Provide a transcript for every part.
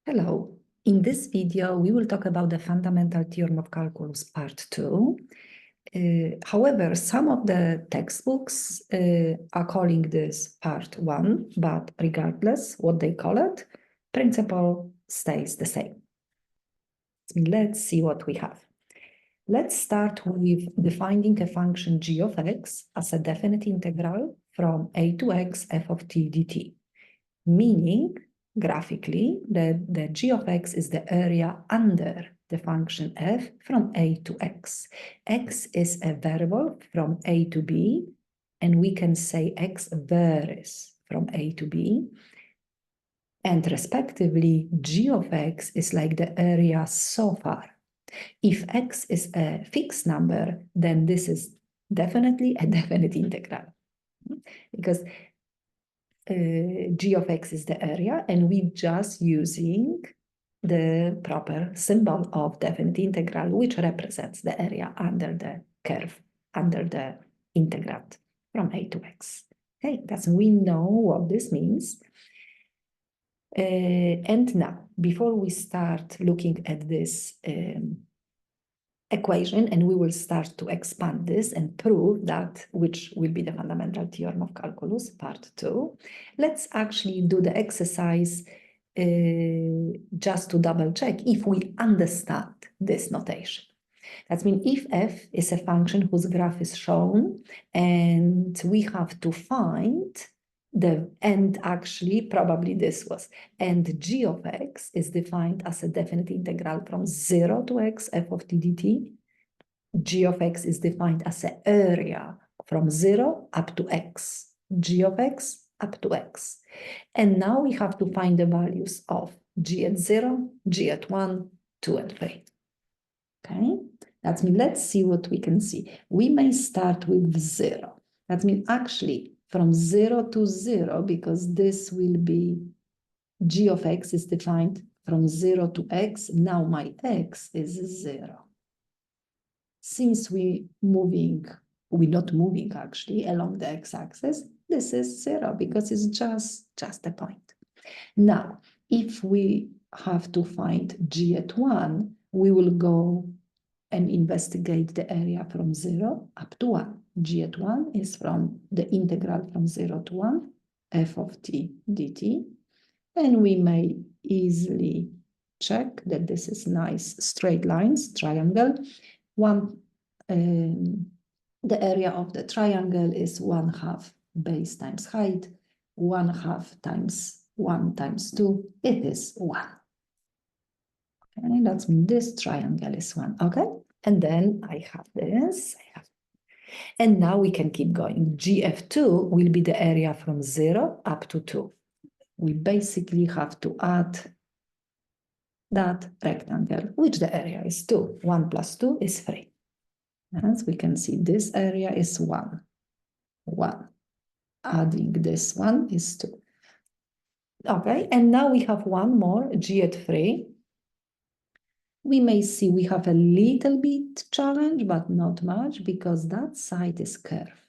Hello. In this video, we will talk about the Fundamental Theorem of Calculus Part 2. However, some of the textbooks are calling this Part 1, but regardless what they call it, principle stays the same. Let's see what we have. Let's start with defining a function g of x as a definite integral from a to x f of t dt, meaning graphically that the g of x is the area under the function f from a to x. X is a variable from a to b, and we can say x varies from a to b. And respectively, g of x is like the area so far. If x is a fixed number, then this is definitely a definite integral, because g of x is the area, and we're just using the proper symbol of definite integral, which represents the area under the curve, under the integrand from a to x. Okay, that's we know what this means. And now, before we start looking at this equation, and we will start to expand this and prove that, which will be the Fundamental Theorem of Calculus, Part 2. Let's actually do the exercise just to double check if we understand this notation. That means if f is a function whose graph is shown, and we have to find the, and actually probably this was, and g of x is defined as a definite integral from 0 to x f of t dt. G of x is defined as an area from 0 up to x. G of x up to x. And now we have to find the values of g at 0, g at 1, 2, and 3. Okay, that means let's see what we can see. We may start with 0. That means actually from 0 to 0, because this will be g of x is defined from 0 to x. Now my x is 0. Since we're not moving actually along the x-axis, this is 0 because it's just a point. Now, if we have to find g at 1, we will go and investigate the area from 0 up to 1. G at 1 is from the integral from 0 to 1, f of t dt. And we may easily check that this is nice straight lines, triangle. The area of the triangle is 1/2 base times height, 1/2 times 1 times 2, it is 1. Okay, that means this triangle is 1, okay? And then I have this, and now we can keep going. GF2 will be the area from 0 up to 2. We basically have to add that rectangle, which the area is 2. 1 plus 2 is 3. As we can see, this area is 1. Adding this one is 2. Okay, and now we have one more, g at 3. We may see we have a little bit challenge, but not much, because that side is curved.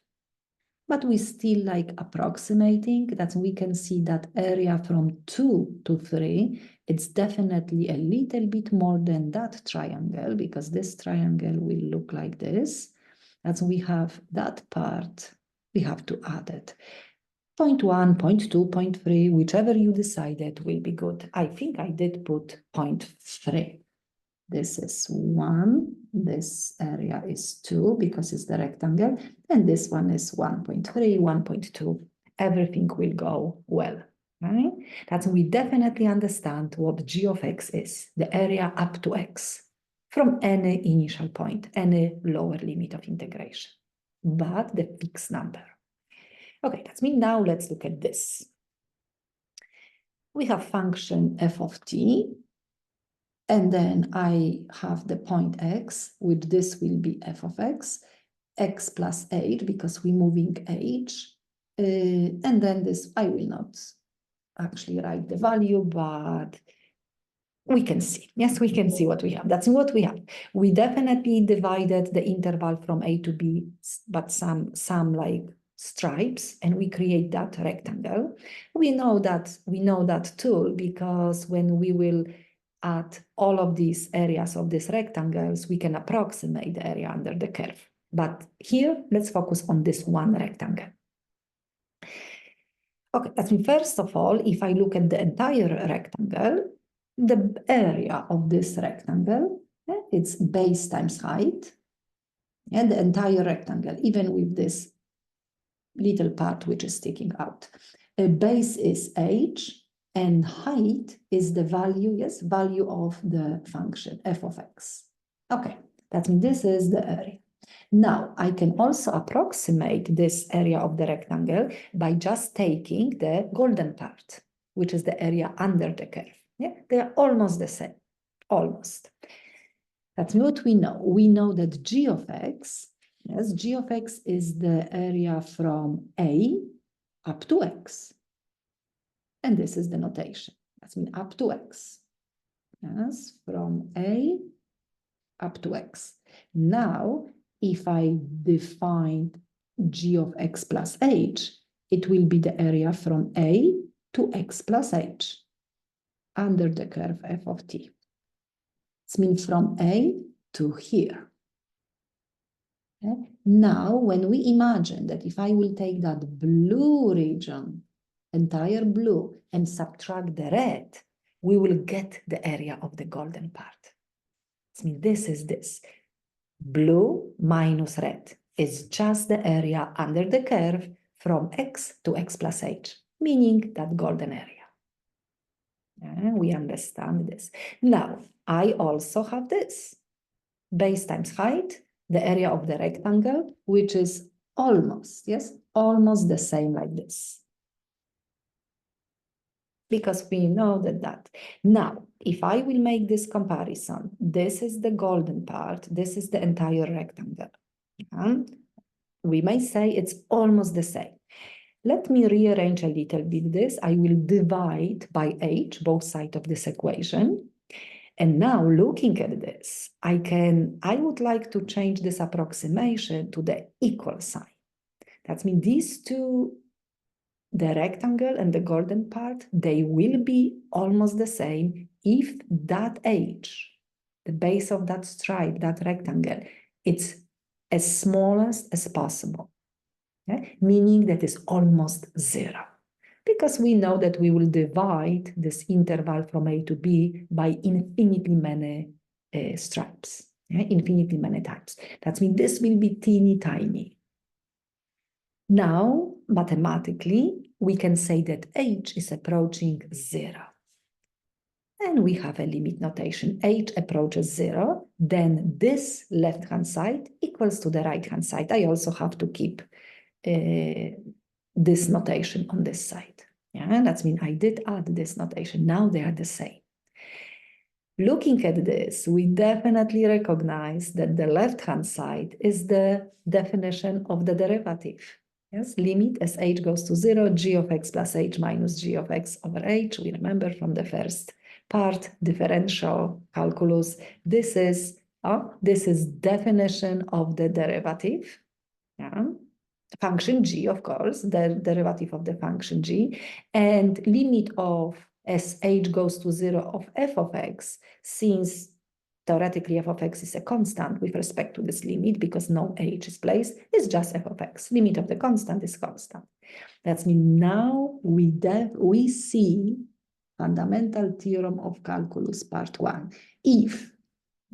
But we still like approximating, that we can see that area from 2 to 3, it's definitely a little bit more than that triangle, because this triangle will look like this. As we have that part, we have to add it. 0.1, 0.2, 0.3, whichever you decided will be good. I think I did put 0.3. This is 1, this area is 2 because it's the rectangle, and this one is 1.3, 1.2. Everything will go well, right? That's we definitely understand what g of x is, the area up to x, from any initial point, any lower limit of integration, but the fixed number. Okay, that's me. Now let's look at this. We have function f of t, and then I have the point x, which this will be f of x plus 8, because we're moving h. And then this, I will not actually write the value, but we can see. Yes, we can see what we have. That's what we have. We definitely divided the interval from a to b, but some like stripes and we create that rectangle. We know that tool because when we will add all of these areas of these rectangles, we can approximate the area under the curve. But here, let's focus on this one rectangle. Okay, that means first of all, if I look at the entire rectangle, the area of this rectangle, it's base times height, and the entire rectangle, even with this little part which is sticking out. A base is h, and height is the value, value of the function f of x. Okay, that means this is the area. Now, I can also approximate this area of the rectangle by just taking the golden part, which is the area under the curve. Yeah, they are almost the same, almost. That's what we know. We know that g of x, yes, g of x is the area from a up to x. And this is the notation. That's mean up to x. Yes, from a up to x. Now, if I define g of x plus h, it will be the area from a to x plus h under the curve f of t. It means from a to here. Okay? Now, when we imagine that if I will take that blue region, entire blue, and subtract the red, we will get the area of the golden part. It means this is this. Blue minus red is just the area under the curve from x to x plus h, meaning that golden area. We understand this. Now, I also have this. Base times height, the area of the rectangle, which is almost, almost the same like this. Because we know that. Now, if I will make this comparison, this is the golden part, this is the entire rectangle. We may say it's almost the same. Let me rearrange a little bit this. I will divide by h, both sides of this equation. And now looking at this, I would like to change this approximation to the equal sign. That means these two, the rectangle and the golden part, they will be almost the same if that h, the base of that stripe, that rectangle, it's as small as possible. Okay? Meaning that is almost 0. Because we know that we will divide this interval from A to B by infinitely many stripes, infinitely many times. That means this will be teeny tiny. Now, mathematically, we can say that h is approaching 0. And we have a limit notation. H approaches 0, then this left-hand side equals to the right-hand side. I also have to keep this notation on this side. Yeah, that means I did add this notation. Now they are the same. Looking at this, we definitely recognize that the left-hand side is the definition of the derivative. Yes, limit as h goes to 0, g of x plus h minus g of x over h. We remember from the first part, differential calculus. This is definition of the derivative. Yeah. Function g, of course, the derivative of the function g, and limit of as h goes to 0 of f of x, since theoretically f of x is a constant with respect to this limit because no h is placed, is just f of x. Limit of the constant is constant. That means now we see Fundamental Theorem of Calculus part 1. If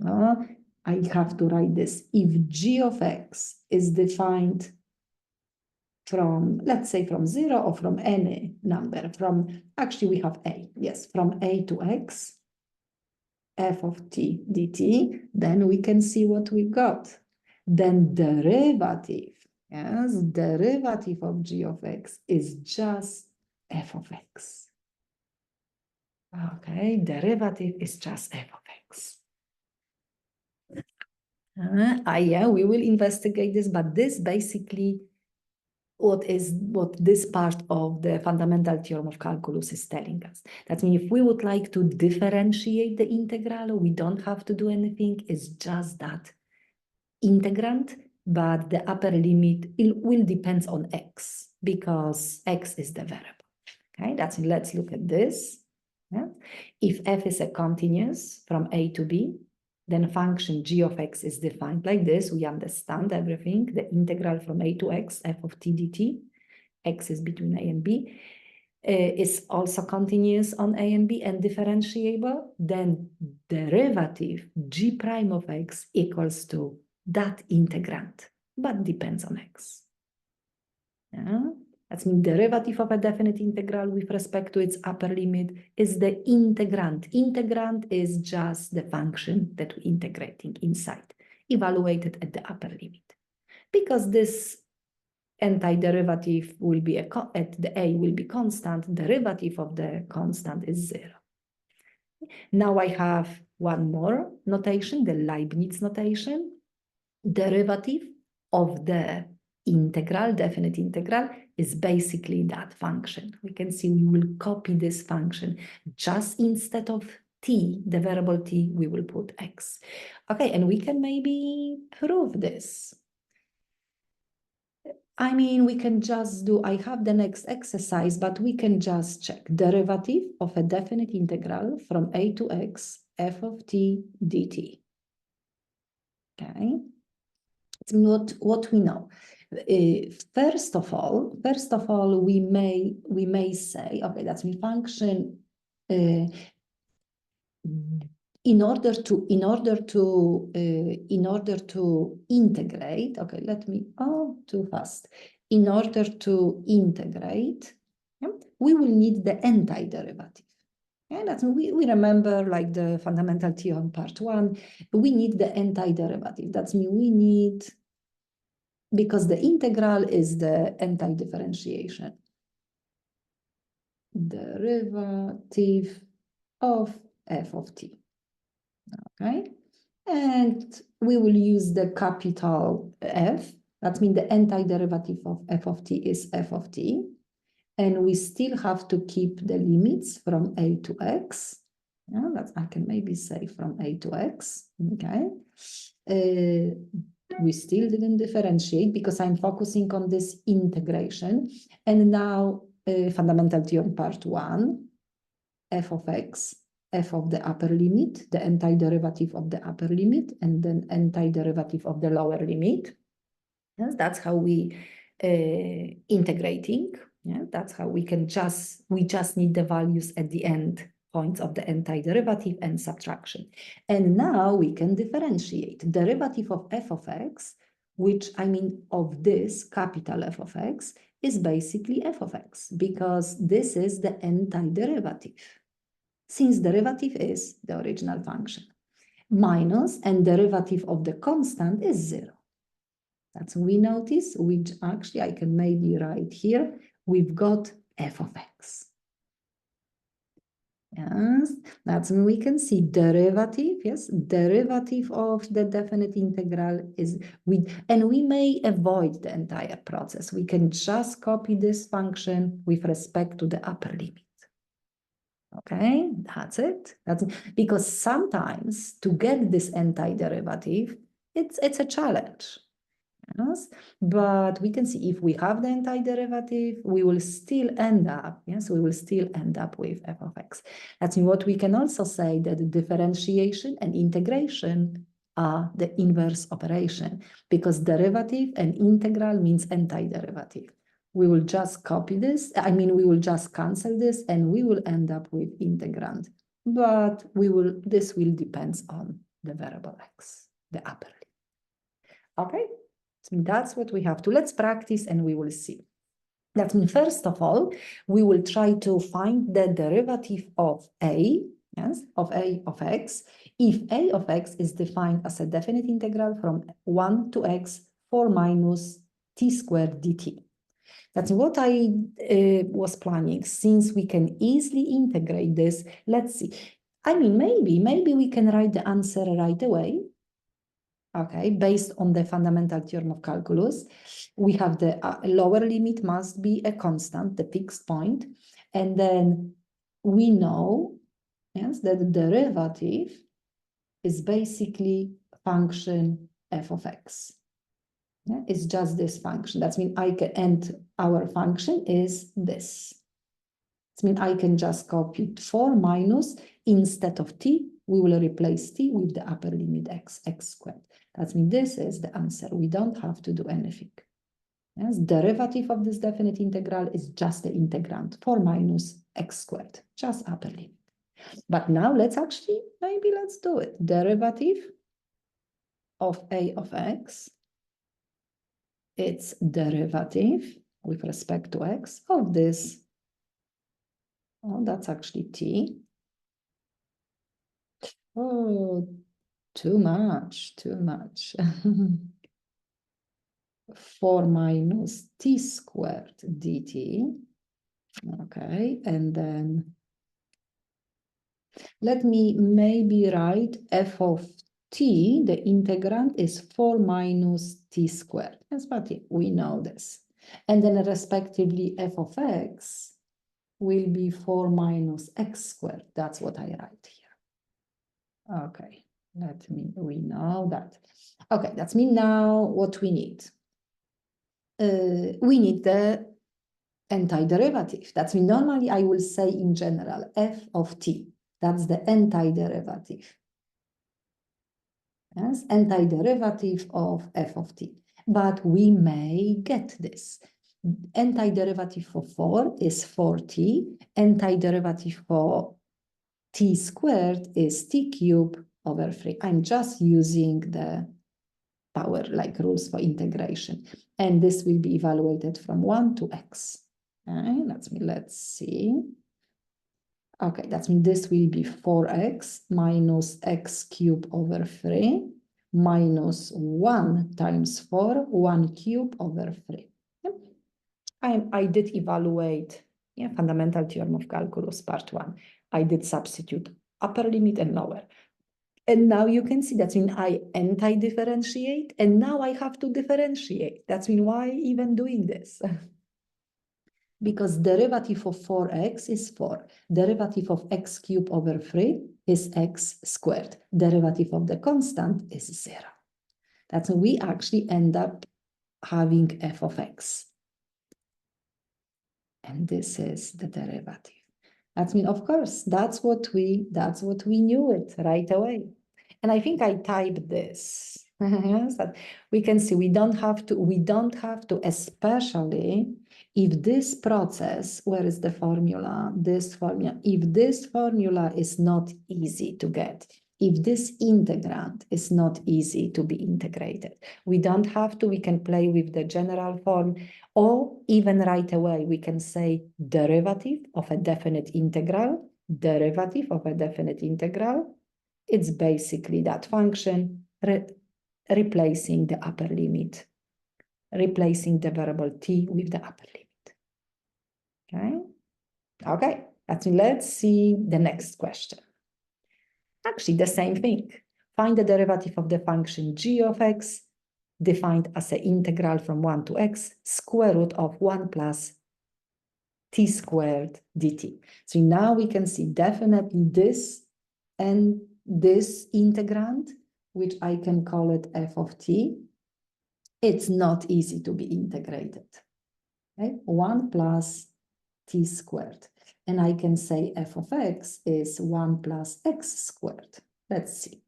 I have to write this, if g of x is defined from, let's say, from 0 or from any number, actually we have a, yes, from a to x, f of t dt, then we can see what we got. Then derivative, yes, derivative of g of x is just f of x. Okay, derivative is just f of x. Yeah, we will investigate this, but this basically what this part of the Fundamental Theorem of Calculus is telling us. That means if we would like to differentiate the integral, we don't have to do anything. It's just that integrand but the upper limit will depend on x, because x is the variable. Okay, let's look at this. Yeah? If f is a continuous from a to b, then function g of x is defined like this. We understand everything. The integral from a to x, f of t dt, x is between a and b, is also continuous on a and b and differentiable. Then derivative g prime of x equals to that integrand, but depends on x. Yeah? That means derivative of a definite integral with respect to its upper limit is the integrand. Integrand is just the function that we're integrating inside, evaluated at the upper limit. Because this antiderivative will be at the a will be constant, derivative of the constant is 0. Now I have one more notation, the Leibniz notation. Derivative of the integral, definite integral, is basically that function. We can see we will copy this function. Just instead of t, the variable t, we will put x. Okay, and we can maybe prove this. I mean, we can just do, I have the next exercise, but we can just check derivative of a definite integral from a to x, f of t dt. Okay, it's not what we know. First of all, we may say, okay, that's my function. In order to integrate, okay, let me, too fast. In order to integrate, yeah, we will need the antiderivative. Yeah, that's, we remember like the fundamental theorem part 1, we need the antiderivative. That's mean we need, because the integral is the anti-differentiation. Derivative of f of t. Okay, and we will use the capital F. That means the antiderivative of f of t is f of t. And we still have to keep the limits from a to x. Yeah, that's, I can maybe say from a to x. Okay. We still didn't differentiate because I'm focusing on this integration. And now fundamental theorem part 1, f of x, f of the upper limit, the antiderivative of the upper limit, and then antiderivative of the lower limit. Yes, that's how we integrating. Yeah, that's how we just need the values at the end points of the antiderivative and subtraction. And now we can differentiate derivative of f of x, which I mean of this capital F of x, is basically f of x, because this is the antiderivative, since derivative is the original function, minus, and derivative of the constant is 0. That's we notice, which actually I can maybe write here, we've got f of x. Yes, that's when we can see derivative, yes, derivative of the definite integral is, and we may avoid the entire process. We can just copy this function with respect to the upper limit. Okay, that's it. That's because sometimes to get this antiderivative, it's a challenge. Yes, but we can see if we have the antiderivative, we will still end up, yes, we will still end up with f of x. That's what we can also say, that differentiation and integration are the inverse operation, because derivative and integral means antiderivative. We will just copy this, I mean, we will just cancel this and we will end up with integrand, but this will depend on the variable x, the upper limit. Okay. That's what we have to. Let's practice and we will see. That means, first of all, we will try to find the derivative of a, yes, of a of x, if a of x is defined as a definite integral from 1 to x 4 minus t squared dt. That's what I was planning. Since we can easily integrate this, let's see. I mean, maybe we can write the answer right away. Okay, based on the fundamental theorem of calculus, we have the lower limit must be a constant, the fixed point, and then we know, yes, that the derivative is basically function f of x. Yeah, it's just this function. That means I can, and our function is this. That means I can just copy 4 minus, instead of t, we will replace t with the upper limit x squared. That means this is the answer. We don't have to do anything. Yes, derivative of this definite integral is just the integrand, 4 minus x squared, just upper limit. But now let's do it. Derivative of a of x, it's derivative with respect to x of this. Oh, that's actually t. Oh, too much. 4 minus t squared dt. Okay, and then let me maybe write f of t, the integrand is 4 minus t squared. Yes, but we know this. And then respectively f of x will be 4 minus x squared. That's what I write here. Okay, we know that. Okay, that's me now what we need. We need the antiderivative. That's mean normally I will say in general f of t. That's the antiderivative. Yes, antiderivative of f of t. But we may get this. Antiderivative for 4 is 4t. Antiderivative for t squared is t cubed over 3. I'm just using the power like rules for integration. And this will be evaluated from 1 to x. Okay, let's see. Okay, that means this will be 4x minus x cubed over 3 minus 1 times 4, 1 cubed over 3. Yep. I did evaluate Fundamental Theorem of Calculus, part 1. I did substitute upper limit and lower. And now you can see that means I anti-differentiate, and now I have to differentiate. That's mean why even doing this? Because derivative of 4x is 4. Derivative of x cubed over 3 is x squared. Derivative of the constant is 0. That's when we actually end up having f of x. And this is the derivative. That means, of course, that's what we knew it right away. And I think I typed this. Yes, that we can see we don't have to, especially if this process, where is the formula? This formula, if this formula is not easy to get, if this integrand is not easy to be integrated, we don't have to, we can play with the general form, or even right away, we can say derivative of a definite integral, it's basically that function replacing the upper limit, replacing the variable t with the upper limit. Okay, let's see the next question. Actually, the same thing. Find the derivative of the function g of x, defined as an integral from 1 to x, square root of 1 plus t squared dt. So now we can see definitely this and this integrand, which I can call it f of t, it's not easy to be integrated. Okay? 1 plus t squared. And I can say f of x is 1 plus x squared. Let's see.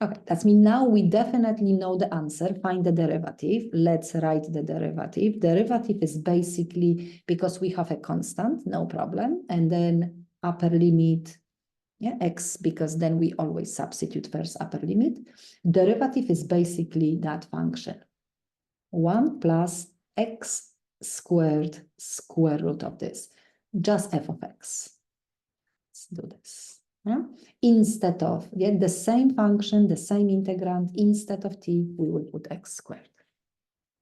Okay, that means now we definitely know the answer. Find the derivative. Let's write the derivative. Derivative is basically because we have a constant, no problem. And then upper limit, x, because then we always substitute first upper limit. Derivative is basically that function. 1 plus x squared square root of this. Just f of x. Let's do this. Instead of the same function, the same integrand, instead of t, we will put x squared.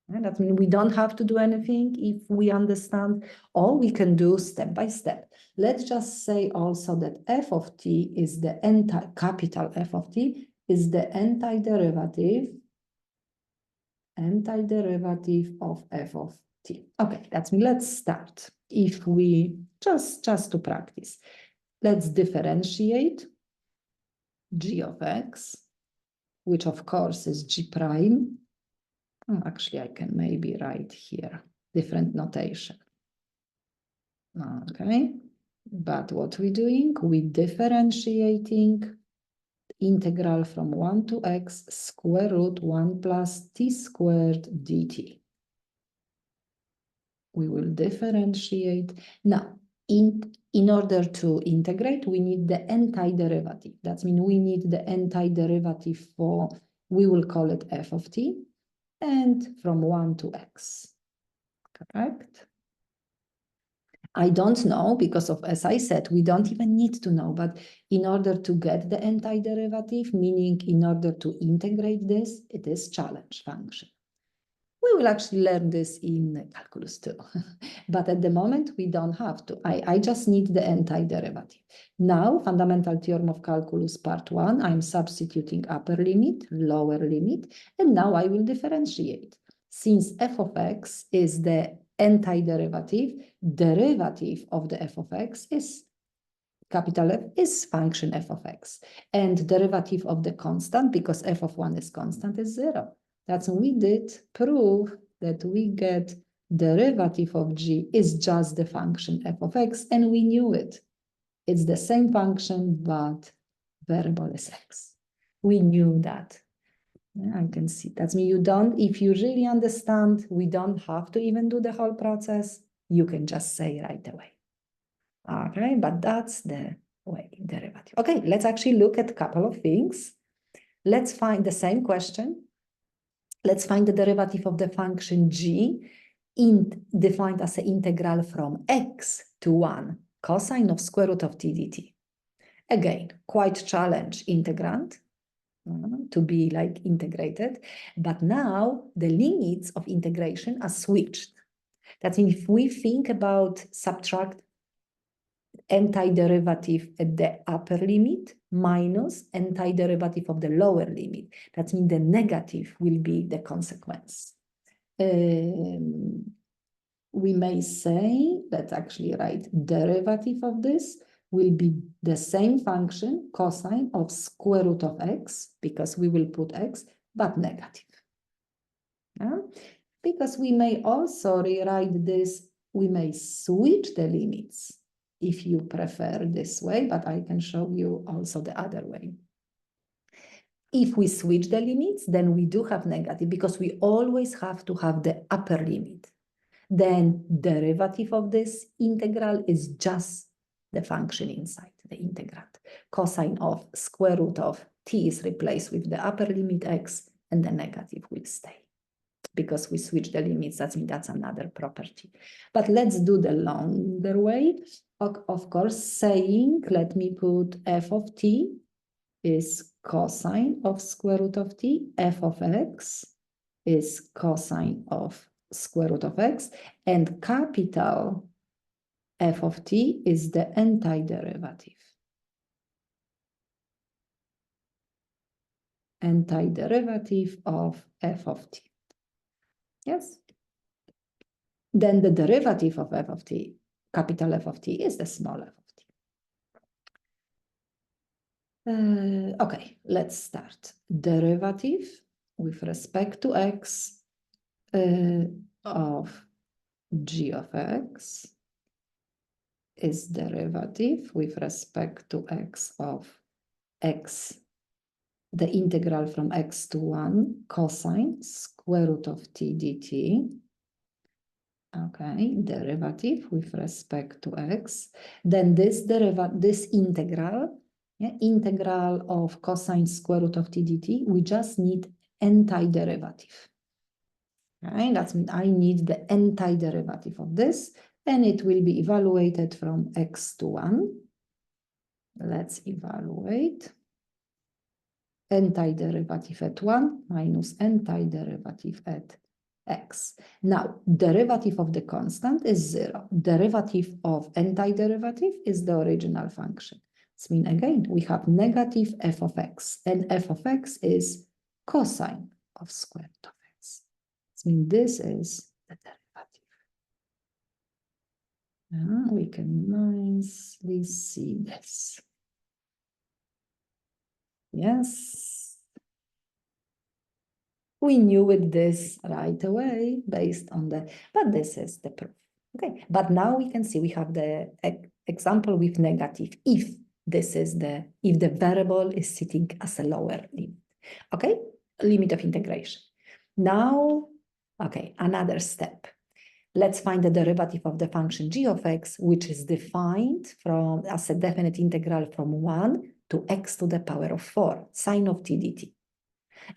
That means we don't have to do anything if we understand, or we can do step by step. Let's just say also that f of t is the capital F of t is the antiderivative of f of t. Okay, that's me. Let's start. If we just to practice, let's differentiate g of x, which of course is g prime Actually, I can maybe write here different notation. Okay, but what we're doing, we differentiating integral from 1 to x square root 1 plus t squared dt. We will differentiate. Now, in order to integrate, we need the antiderivative. That means we need the antiderivative for, we will call it f of t, and from 1 to x, correct? I don't know because of, as I said, we don't even need to know, but in order to get the antiderivative, meaning in order to integrate this, it is challenge function. We will actually learn this in calculus too, but at the moment we don't have to. I just need the antiderivative. Now, Fundamental Theorem of Calculus part 1, I'm substituting upper limit, lower limit, and now I will differentiate. Since f of x is the antiderivative, derivative of the f of x is capital F is function f of x, and derivative of the constant, because f of 1 is constant, is 0. That's when we did prove that we get derivative of g is just the function f of x, and we knew it. It's the same function, but variable is x. We knew that. Yeah, I can see. That's mean you don't, if you really understand, we don't have to even do the whole process. You can just say right away. Okay, but that's the way derivative. Okay, let's actually look at a couple of things. Let's find the same question. Let's find the derivative of the function g defined as an integral from x to 1 cosine of square root of t dt. Again, quite challenge integrand to be like integrated, but now the limits of integration are switched. That means if we think about subtract antiderivative at the upper limit minus antiderivative of the lower limit, that means the negative will be the consequence. We may say that actually, right, derivative of this will be the same function cosine of square root of x, because we will put x, but negative. Yeah? Because we may also rewrite this, we may switch the limits if you prefer this way, but I can show you also the other way. If we switch the limits, then we do have negative, because we always have to have the upper limit. Then derivative of this integral is just the function inside the integrand. Cosine of square root of t is replaced with the upper limit x, and the negative will stay. Because we switch the limits, that's another property. But let's do the longer way. Of course, saying, let me put f of t is cosine of square root of t, f of x is cosine of square root of x, and capital f of t is the antiderivative. Antiderivative of f of t. Yes? Then the derivative of f of t, capital F of t, is the small f of t. Okay, let's start. Derivative with respect to x of g of x is derivative with respect to x of x, the integral from x to 1 cosine square root of t dt. Okay, derivative with respect to x. Then this integral, integral of cosine square root of t dt, we just need antiderivative. Okay, that means I need the antiderivative of this, and it will be evaluated from x to 1. Let's evaluate. Antiderivative at 1 minus antiderivative at x. Now, derivative of the constant is 0. Derivative of antiderivative is the original function. This means, again, we have negative f of x, and f of x is cosine of square root of x. This means this is the derivative. We can nicely see this. Yes. We knew it this right away based on the, but this is the proof. Okay, but now we can see we have the example with negative if this is if the variable is sitting as a lower limit. Okay, limit of integration. Now, okay, another step. Let's find the derivative of the function g of x, which is defined as a definite integral from 1 to x to the power of 4, sine of t dt.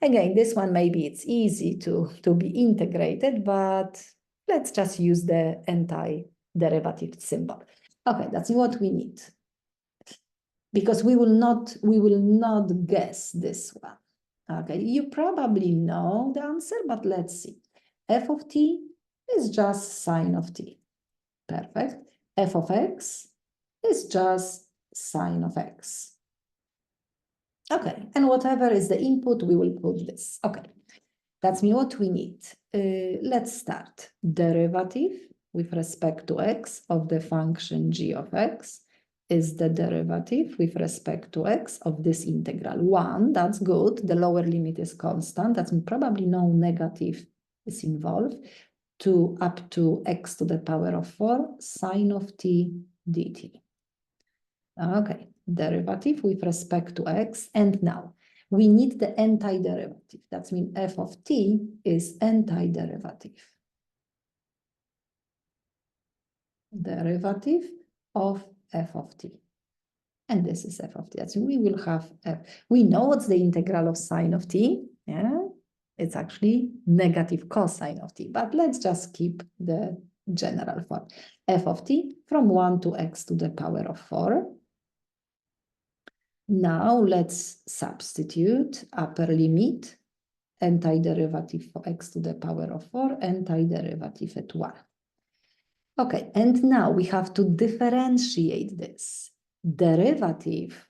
Again, this one, maybe it's easy to be integrated, but let's just use the anti-derivative symbol. Okay, that's what we need. Because we will not guess this one. Okay, you probably know the answer, but let's see. F of t is just sine of t. Perfect. F of x is just sine of x. Okay, and whatever is the input, we will put this. Okay, that's what we need. Let's start. Derivative with respect to x of the function g of x is the derivative with respect to x of this integral. 1, that's good. The lower limit is constant. That's probably no negative is involved. Up to x to the power of 4 sine of t dt. Okay, derivative with respect to x. And now we need the antiderivative. That means f of t is antiderivative. Derivative of f of t. And this is f of t. That's we will have f. We know what's the integral of sine of t. Yeah, it's actually negative cosine of t. But let's just keep the general form. F of t from 1 to x to the power of 4. Now let's substitute upper limit, antiderivative for x to the power of 4, antiderivative at 1. Okay, and now we have to differentiate this. Derivative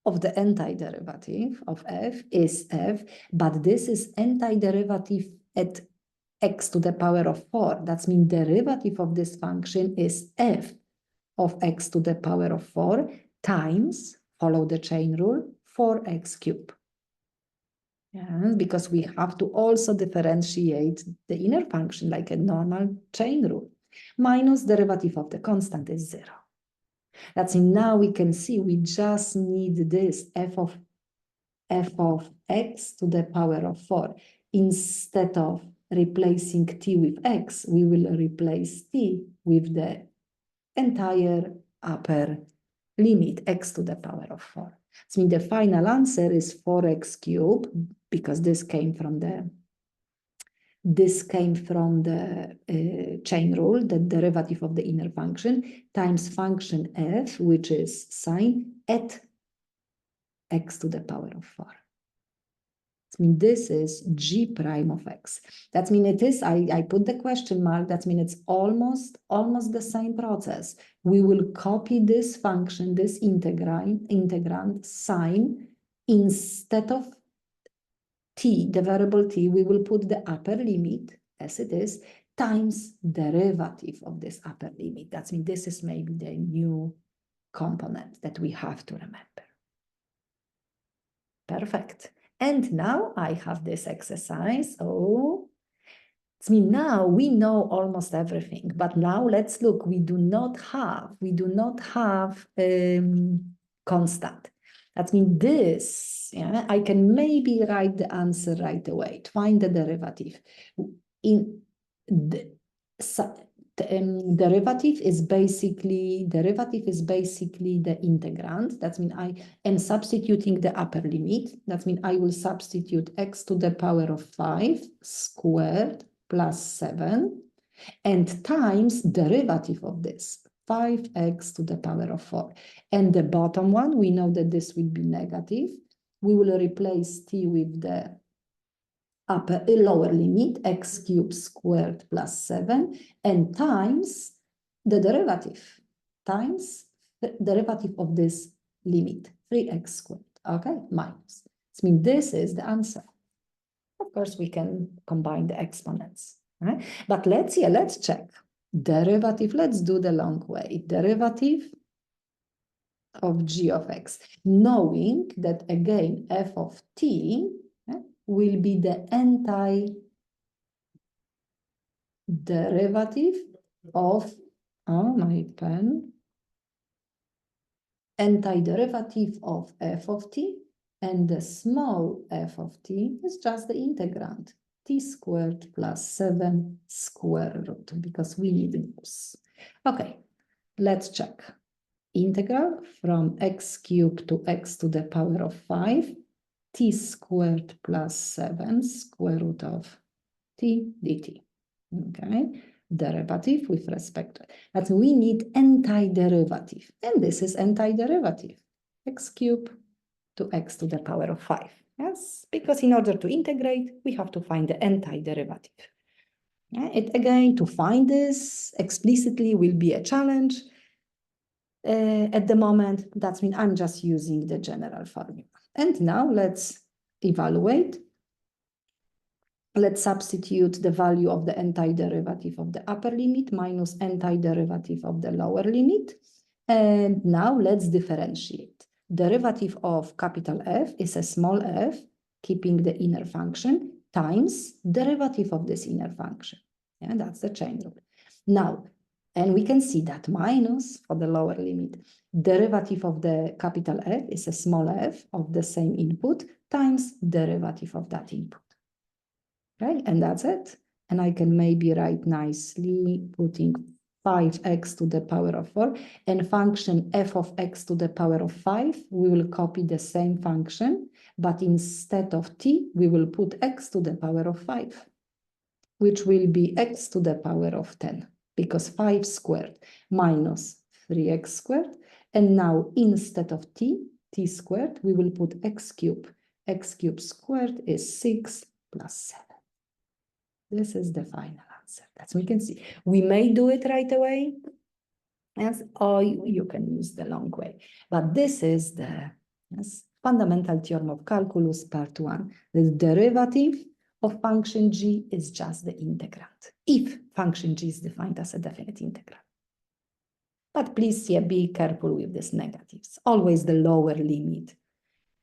of the antiderivative of f is f, but this is antiderivative at x to the power of 4. That means derivative of this function is f of x to the power of 4 times, follow the chain rule, 4x cubed. Yeah, because we have to also differentiate the inner function like a normal chain rule. Minus derivative of the constant is 0. That's it. Now we can see we just need this f of x to the power of 4. Instead of replacing t with x, we will replace t with the entire upper limit, x to the power of 4. So the final answer is 4x cubed, because this came from the chain rule, the derivative of the inner function, times function f, which is sine at x to the power of 4. That means this is g prime of x. That means it is, I put the question mark, that means it's almost the same process. We will copy this function, this integrand sine, instead of t, the variable t, we will put the upper limit as it is, times derivative of this upper limit. That means this is maybe the new component that we have to remember. Perfect. And now I have this exercise. Oh, it means now we know almost everything. But now let's look. We do not have constant. That means this. Yeah, I can maybe write the answer right away. To find the derivative. Derivative is basically the integrand. That means I am substituting the upper limit. That means I will substitute x to the power of 5 squared plus 7 and times derivative of this, 5x to the power of 4. And the bottom one, we know that this will be negative. We will replace t with the lower limit, x cubed squared plus 7, and times the derivative, times the derivative of this limit, 3x squared, okay, minus. This means this is the answer. Of course, we can combine the exponents, right? But let's check. Derivative, let's do the long way. Derivative of g of x, knowing that, again, f of t will be the antiderivative of, oh, my pen, antiderivative of f of t, and the small f of t is just the integrand, t squared plus 7 square root, because we need this. Okay, let's check. Integral from x cubed to x to the power of 5, t squared plus 7 square root of t dt. Okay, derivative with respect to it. But we need antiderivative, and this is antiderivative, x cubed to x to the power of 5. Yes, because in order to integrate, we have to find the antiderivative. Again, to find this explicitly will be a challenge. At the moment, that means I'm just using the general formula. And now let's evaluate. Let's substitute the value of the antiderivative of the upper limit minus antiderivative of the lower limit. And now let's differentiate. Derivative of capital F is a small f, keeping the inner function, times derivative of this inner function. Yeah, that's the chain rule. Now, and we can see that minus for the lower limit. Derivative of the capital F is a small f of the same input times derivative of that input. Okay, and that's it. And I can maybe write nicely, putting 5x to the power of 4, and function f of x to the power of 5, we will copy the same function, but instead of t, we will put x to the power of 5, which will be x to the power of 10, because 5 squared minus 3x squared, and now instead of t squared, we will put x cubed. X cubed squared is 6 plus 7. This is the final answer. That's what we can see. We may do it right away, yes, or you can use the long way. But this is the fundamental theorem of calculus, part 1. The derivative of function g is just the integrand, if function g is defined as a definite integral. But please, yeah, be careful with these negatives. Always the lower limit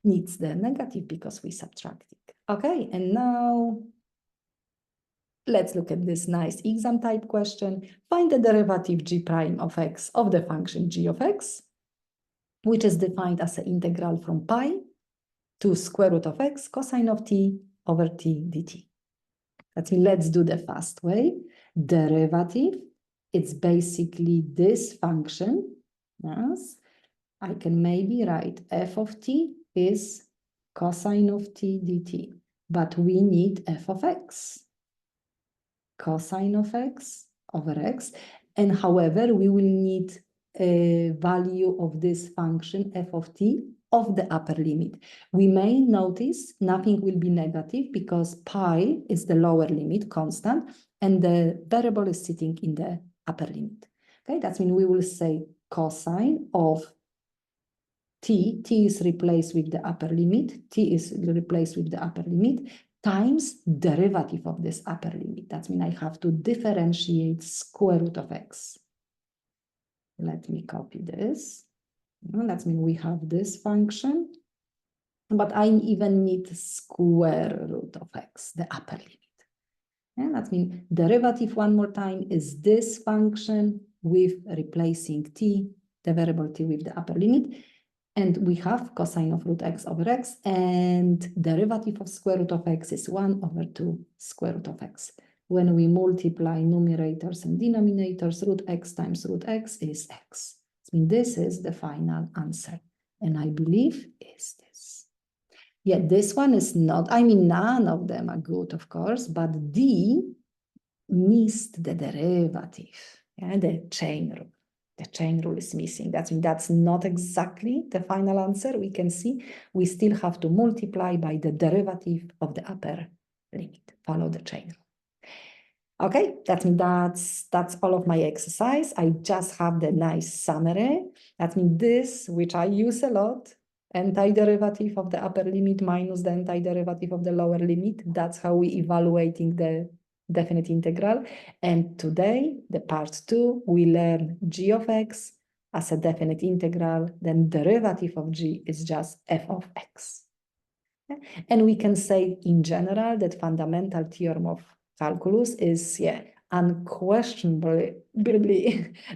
needs the negative because we subtract it. Okay, and now let's look at this nice exam type question. Find the derivative g prime of x of the function g of x, which is defined as an integral from pi to square root of x cosine of t over t dt. That means let's do the fast way. Derivative, it's basically this function. Yes, I can maybe write f of t is cosine of t dt, but we need f of x. Cosine of x over x, and however, we will need a value of this function f of t of the upper limit. We may notice nothing will be negative because pi is the lower limit constant and the variable is sitting in the upper limit. Okay, that means we will say cosine of t is replaced with the upper limit, t is replaced with the upper limit, times derivative of this upper limit. That means I have to differentiate square root of x. Let me copy this. That means we have this function, but I even need square root of x, the upper limit. And that means derivative one more time is this function with replacing t, the variable t with the upper limit. And we have cosine of root x over x, and derivative of square root of x is 1 over 2 square root of x. When we multiply numerators and denominators, root x times root x is x. I mean, this is the final answer, and I believe is this. Yeah, this one is not, I mean, none of them are good, of course, but D missed the derivative, yeah, the chain rule. The chain rule is missing. That's not exactly the final answer. We can see we still have to multiply by the derivative of the upper limit. Follow the chain rule. Okay, that's all of my exercise. I just have the nice summary. That means this, which I use a lot, antiderivative of the upper limit minus the antiderivative of the lower limit. That's how we evaluating the definite integral. And today, the part 2, we learn g of x as a definite integral, then derivative of g is just f of x. And we can say in general that fundamental theorem of calculus is unquestionably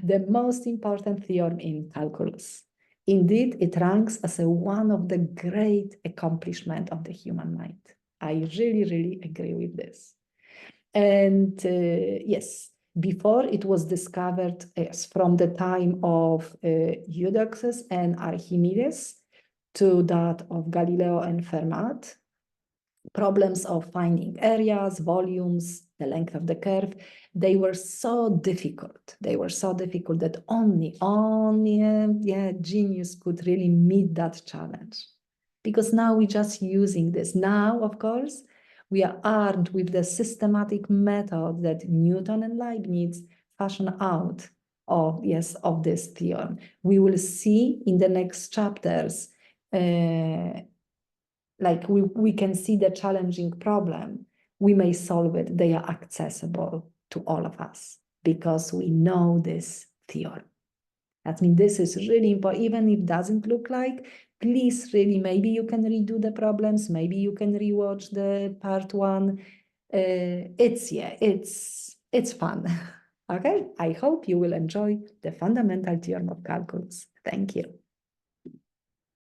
the most important theorem in calculus. Indeed, it ranks as one of the great accomplishments of the human mind. I really, really agree with this. And yes, before it was discovered from the time of Eudoxus and Archimedes to that of Galileo and Fermat, problems of finding areas, volumes, the length of the curve, they were so difficult. They were so difficult that only genius could really meet that challenge. Because now we're just using this. Now, of course, we are armed with the systematic method that Newton and Leibniz fashioned out of this theorem. We will see in the next chapters like we can see the challenging problem, we may solve it. They are accessible to all of us because we know this theorem. That means this is really important, even if it doesn't look like, please really, maybe you can redo the problems, maybe you can rewatch the part 1. It's fun. Okay, I hope you will enjoy the fundamental theorem of calculus. Thank you.